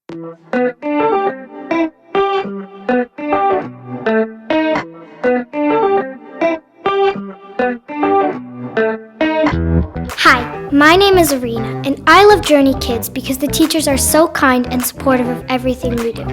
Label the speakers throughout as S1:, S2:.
S1: Hi, my name is Arena, and I love Journey Kids because the teachers are so kind and supportive of everything we do.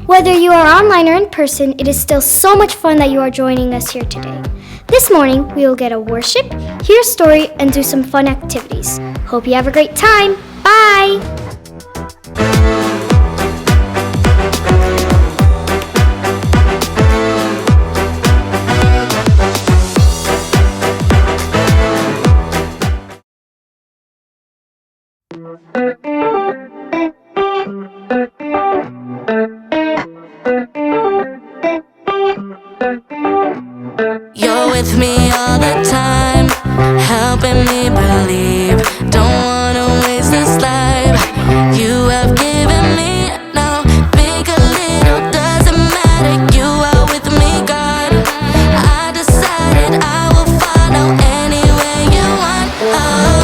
S1: Whether you are online or in person, it is still so much fun that you are joining us here today. This morning, we will get a worship, hear a story, and do some fun activities. Hope you have a great time. Bye!
S2: You're with me all the time, helping me believe. Don't wanna waste this life you have given me. No, big or little, doesn't matter. You are with me, God. I decided I will follow anywhere you want. Oh,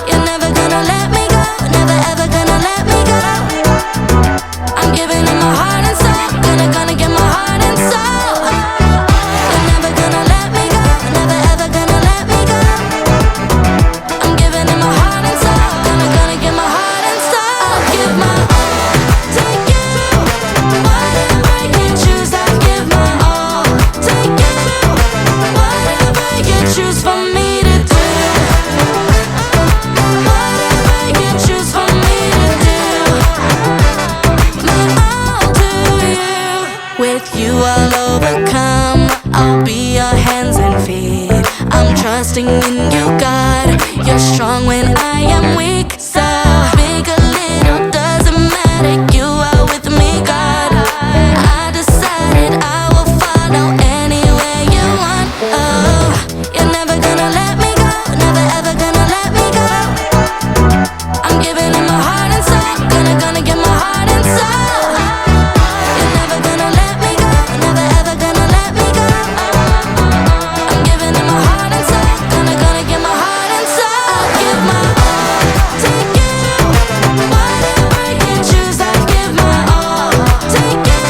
S2: you're never gonna let me go, never ever gonna let me go. I'm giving it my heart and soul, gonna give my heart and soul. You're never gonna let me go, never ever gonna let me go. I'm giving it my heart and soul, gonna give my heart and soul. I'll give my all to you. Whatever you choose, I'll give my all to you. Whatever you choose for me to do. Whatever you choose for me to do. My all to you. With you I'll overcome, I'll be your hands and feet. I'm trusting in you, God. You're strong when I am weak. So big or little, doesn't matter. You are with me, God. I decided I will follow anywhere you want. Oh, you're never gonna let me go, never ever gonna let me go. I'm giving it my heart and soul, gonna give my heart and soul. You're never gonna let me go, never ever gonna let me go. I'm giving it my heart and soul, gonna give my heart and soul. I'll give my all to you. Whatever you choose, I'll give my all to you.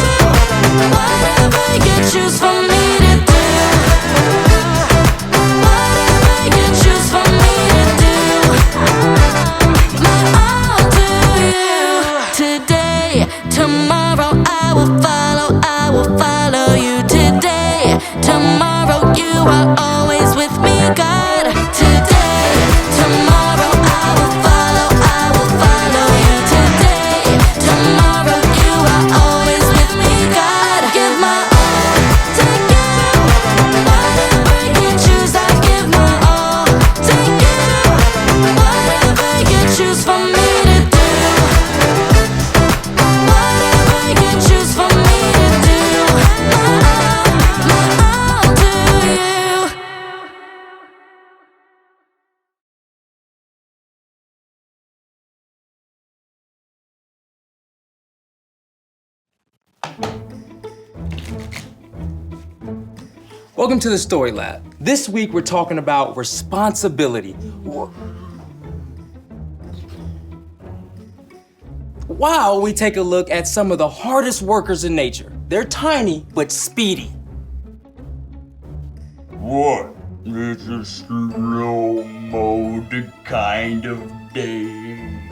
S2: Whatever you choose for me to do. Whatever you choose for me to do. My all to you. Today, tomorrow, I will follow you. Today, tomorrow, you are always with me, God. Today, tomorrow, I will follow you. Today, tomorrow, you are always with me, God. Give my all to you. Whatever you choose, I give my all to you. Whatever you choose for me to do. Whatever you choose for me to do. My all to you.
S3: Welcome to the Story Lab. This week we're talking about responsibility. While we take a look at some of the hardest workers in nature. They're tiny but speedy.
S4: What? It's a slow mode kind of day.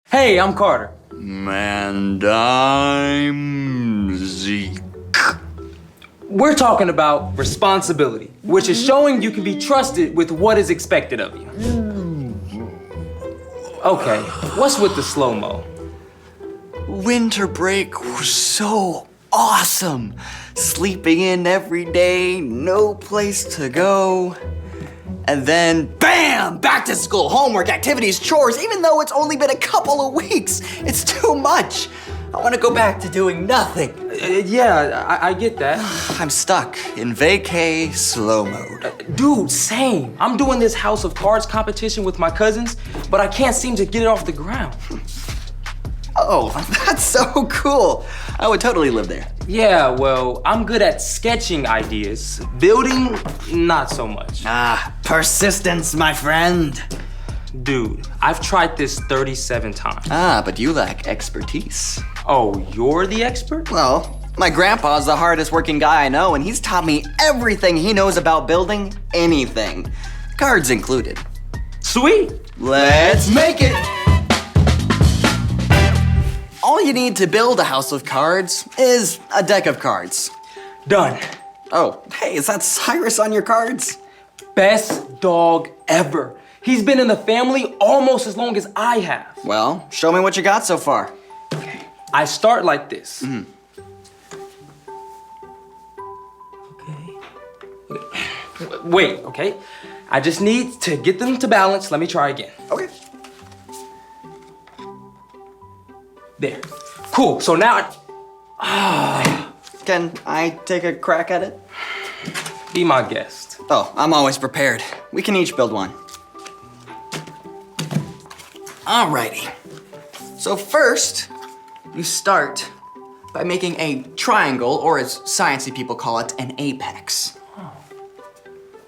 S3: Hey, I'm Carter.
S4: And I'm Zeke.
S3: We're talking about responsibility, which is showing you can be trusted with what is expected of you. Okay, what's with the slow-mo?
S5: Winter break was so awesome. Sleeping in every day, no place to go. And then, bam! Back to school, homework, activities, chores. Even though it's only been a couple of weeks, it's too much. I want to go back to doing nothing.
S3: Yeah, I get that.
S5: I'm stuck in vacay slow mode.
S3: Dude, same. I'm doing this House of Cards competition with my cousins, but I can't seem to get it off the ground.
S5: Oh, that's so cool. I would totally live there.
S3: Yeah, well, I'm good at sketching ideas. Building, not so much.
S5: Ah, persistence, my friend.
S3: Dude, I've tried this 37 times.
S5: Ah, but you lack expertise.
S3: Oh, you're the expert?
S5: Well, my grandpa's the hardest working guy I know, and he's taught me everything he knows about building anything. Cards included.
S3: Sweet.
S5: Let's make it! All you need to build a house of cards is a deck of cards.
S3: Done.
S5: Oh, hey, is that Cyrus on your cards?
S3: Best dog ever. He's been in the family almost as long as I have.
S5: Well, show me what you got so far.
S3: I start like this. Okay. Wait, okay. I just need to get them to balance. Let me try again.
S5: Okay.
S3: There. Cool. So now,
S5: Can I take a crack at it?
S3: be my guest.
S5: Oh, I'm always prepared. We can each build one. Alrighty. So first, you start by making a triangle, or as sciencey people call it, an apex.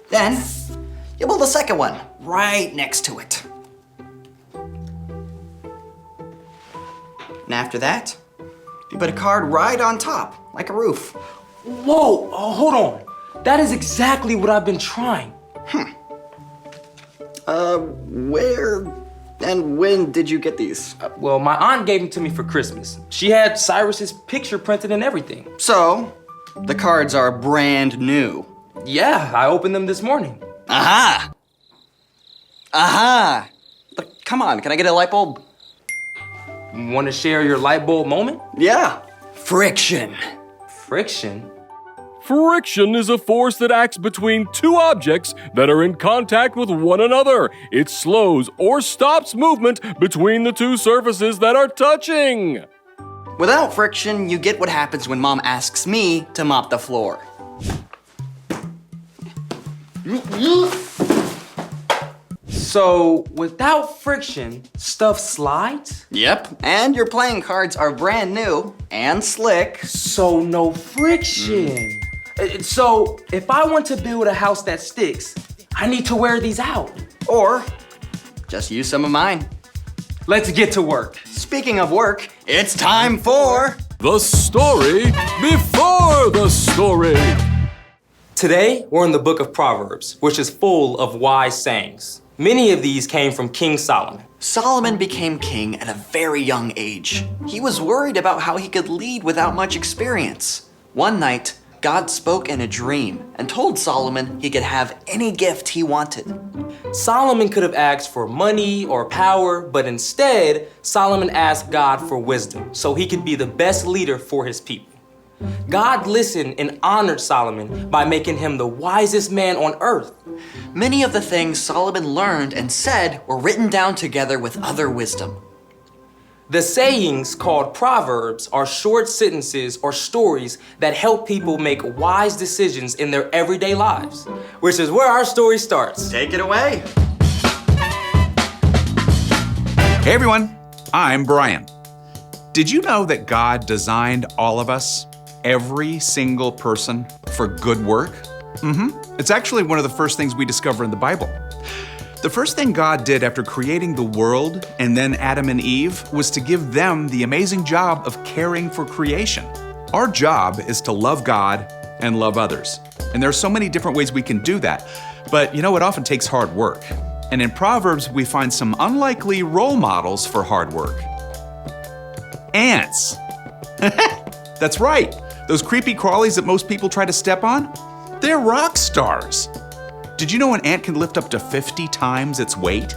S5: Then, you build a second one right next to it. And after that, you put a card right on top, like a roof.
S3: Whoa, hold on. That is exactly what I've been trying.
S5: Where and when did you get these?
S3: Well, my aunt gave them to me for Christmas. She had Cyrus's picture printed and everything.
S5: So, the cards are brand new.
S3: Yeah, I opened them this morning.
S5: Aha! Aha! But come on, can I get a light bulb?
S3: Want to share your light bulb moment?
S5: Yeah. Friction.
S3: Friction?
S6: Friction is a force that acts between two objects that are in contact with one another. It slows or stops movement between the two surfaces that are touching.
S5: Without friction, you get what happens when Mom asks me to mop the floor.
S3: So, without friction, stuff slides?
S5: Yep. And your playing cards are brand new and slick.
S3: So, no friction. So, if I want to build a house that sticks, I need to wear these out.
S5: Or just use some of mine.
S3: Let's get to work.
S5: Speaking of work, it's time for...
S6: The story before the story.
S3: Today, we're in the book of Proverbs, which is full of wise sayings. Many of these came from King Solomon.
S5: Solomon became king at a very young age. He was worried about how he could lead without much experience. One night, God spoke in a dream and told Solomon he could have any gift he wanted.
S3: Solomon could have asked for money or power, but instead, Solomon asked God for wisdom so he could be the best leader for his people. God listened and honored Solomon by making him the wisest man on earth.
S5: Many of the things Solomon learned and said were written down together with other wisdom.
S3: The sayings called Proverbs are short sentences or stories that help people make wise decisions in their everyday lives, which is where our story starts.
S5: Take it away.
S7: Hey everyone, I'm Brian. Did you know that God designed all of us, every single person, for good work? It's actually one of the first things we discover in the Bible. The first thing God did after creating the world and then Adam and Eve was to give them the amazing job of caring for creation. Our job is to love God and love others. And there are so many different ways we can do that. But you know, it often takes hard work. And in Proverbs, we find some unlikely role models for hard work. Ants. That's right. Those creepy crawlies that most people try to step on, they're rock stars. Did you know an ant can lift up to 50 times its weight?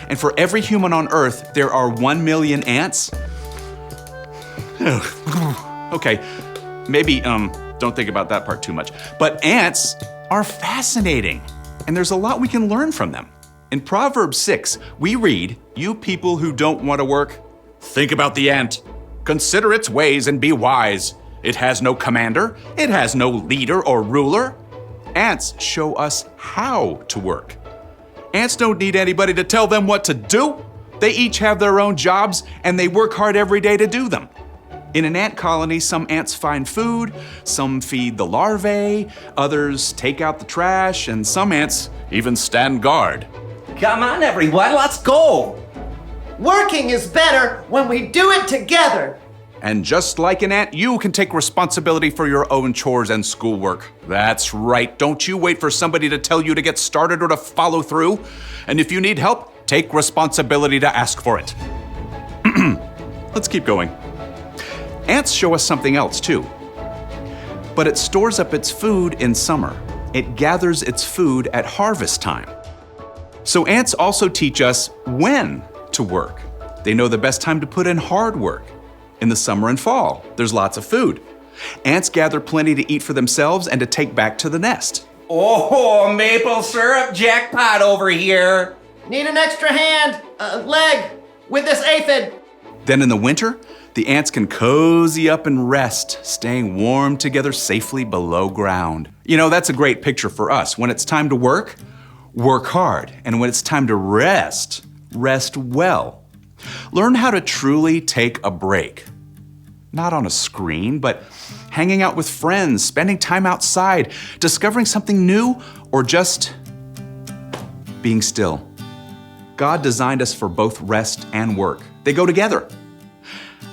S7: And for every human on Earth, there are 1 million ants? Okay, maybe don't think about that part too much. But ants are fascinating, and there's a lot we can learn from them. In Proverbs 6, we read, "You people who don't want to work, think about the ant. Consider its ways and be wise. It has no commander, it has no leader or ruler. Ants show us how to work. Ants don't need anybody to tell them what to do. They each have their own jobs and they work hard every day to do them. In an ant colony, some ants find food, some feed the larvae, others take out the trash, and some ants even stand guard.
S8: Come on, everyone, let's go! Working is better when we do it together!
S7: And just like an ant, you can take responsibility for your own chores and schoolwork. That's right. Don't you wait for somebody to tell you to get started or to follow through. And if you need help, take responsibility to ask for it. Let's keep going. Ants show us something else too. But it stores up its food in summer. It gathers its food at harvest time. So ants also teach us when to work. They know the best time to put in hard work. In the summer and fall, there's lots of food. Ants gather plenty to eat for themselves and to take back to the nest.
S8: Oh, maple syrup jackpot over here! Need an extra hand, leg, with this aphid!
S7: Then in the winter, the ants can cozy up and rest, staying warm together safely below ground. You know, that's a great picture for us. When it's time to work, work hard. And when it's time to rest, rest well. Learn how to truly take a break. Not on a screen, but hanging out with friends, spending time outside, discovering something new, or just being still. God designed us for both rest and work. They go together.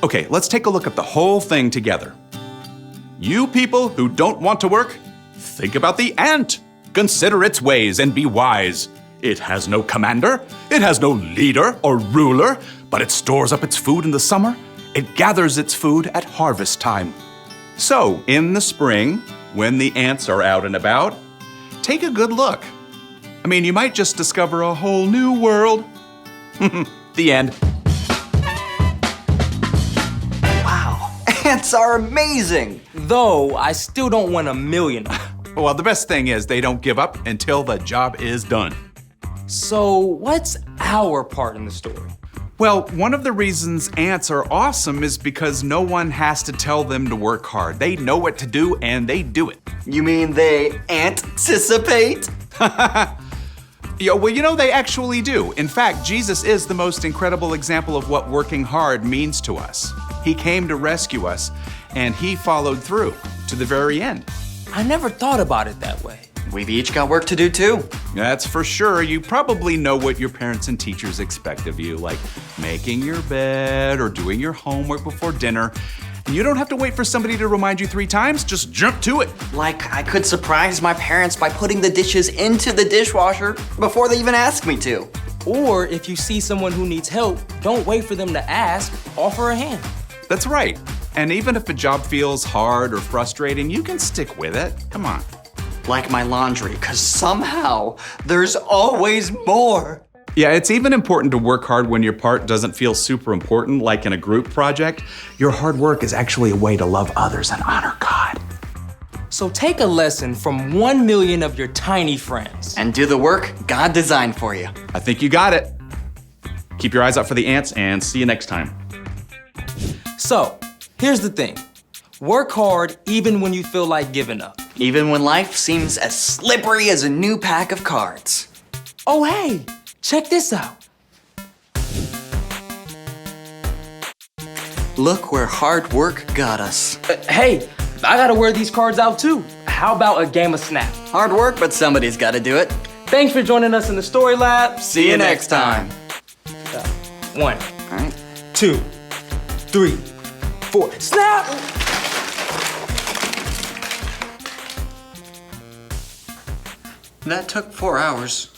S7: Okay, let's take a look at the whole thing together. You people who don't want to work, think about the ant. Consider its ways and be wise. It has no commander, it has no leader or ruler, but it stores up its food in the summer. It gathers its food at harvest time. So, in the spring, when the ants are out and about, take a good look. I mean, you might just discover a whole new world. The end.
S5: Wow, ants are amazing!
S3: Though, I still don't want 1,000,000.
S7: Well, the best thing is they don't give up until the job is done.
S3: So, what's our part in the story?
S7: Well, one of the reasons ants are awesome is because no one has to tell them to work hard. They know what to do and they do it.
S5: You mean they anticipate?
S7: Yeah, well, you know, they actually do. In fact, Jesus is the most incredible example of what working hard means to us. He came to rescue us, and he followed through to the very end.
S3: I never thought about it that way.
S5: We've each got work to do too.
S7: That's for sure. You probably know what your parents and teachers expect of you, like making your bed or doing your homework before dinner. And you don't have to wait for somebody to remind you 3 times, just jump to it.
S5: Like I could surprise my parents by putting the dishes into the dishwasher before they even ask me to.
S3: Or if you see someone who needs help, don't wait for them to ask, offer a hand.
S7: That's right. And even if a job feels hard or frustrating, you can stick with it. Come on.
S5: Like my laundry, 'cause somehow there's always more.
S7: Yeah, it's even important to work hard when your part doesn't feel super important, like in a group project. Your hard work is actually a way to love others and honor God.
S3: So take a lesson from 1,000,000 of your tiny friends.
S5: And do the work God designed for you.
S7: I think you got it. Keep your eyes out for the ants and see you next time.
S3: So, here's the thing. Work hard even when you feel like giving up.
S5: Even when life seems as slippery as a new pack of cards.
S3: Oh, hey, check this out.
S5: Look where hard work got us.
S3: Hey, I gotta wear these cards out too. How about a game of Snap?
S5: Hard work, but somebody's gotta do it.
S3: Thanks for joining us in the Story Lab.
S5: See you next time.
S3: 1,
S5: All right.
S3: 2, 3, 4. Snap!
S5: That took 4 hours.